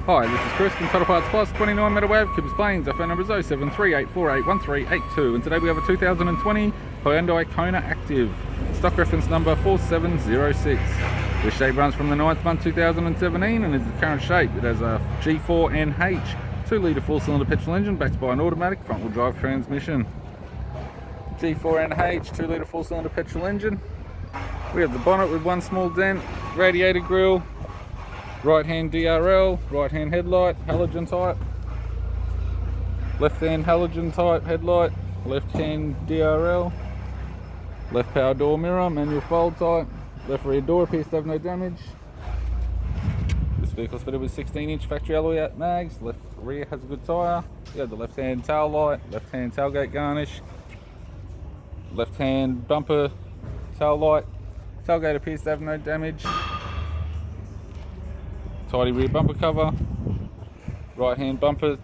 Hi, this is Chris from Total Parts Plus, 29 Meadow Ave, Kibbers Plains. Our phone number is 0738481382, and today we have a 2020 Hyundai Kona Active, stock reference number 4706. This shape runs from the 9th month 2017 and is the current shape. It has a G4NH 2-litre 4-cylinder petrol engine backed by an automatic front-wheel drive transmission. G4NH 2-litre 4-cylinder petrol engine. We have the bonnet with one small dent, radiator grille, right-hand DRL, right-hand headlight, halogen type, left-hand halogen type headlight, left-hand DRL, left power door mirror, manual fold type, left rear door appears to have no damage. This vehicle is fitted with 16-inch factory alloy mags, left rear has a good tyre. You have the left-hand tail light, left-hand tailgate garnish, left-hand bumper tail light, tailgate appears to have no damage. Tidy rear bumper cover, right hand bumper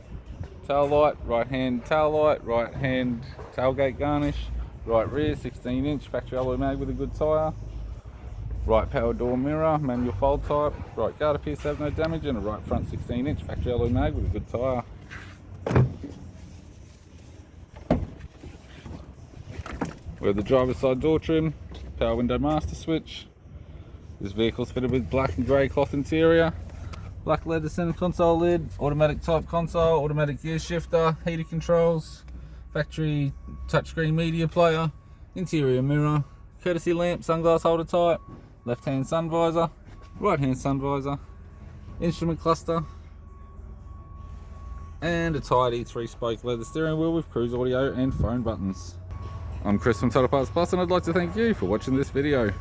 tail light, right hand tail light, right hand tailgate garnish, right rear 16-inch factory alloy mag with a good tyre, right power door mirror, manual fold type, right guard appears to have no damage, and a right front 16-inch factory alloy mag with a good tyre. We have the driver's side door trim, power window master switch. This vehicle is fitted with black and grey cloth interior, black leather center console lid, automatic type console, automatic gear shifter, heater controls, factory touchscreen media player, interior mirror, courtesy lamp, sunglass holder type, left hand sun visor, right hand sun visor, instrument cluster, and a tidy 3-spoke leather steering wheel with cruise audio and phone buttons. I'm Chris from Total Parts Plus, and I'd like to thank you for watching this video.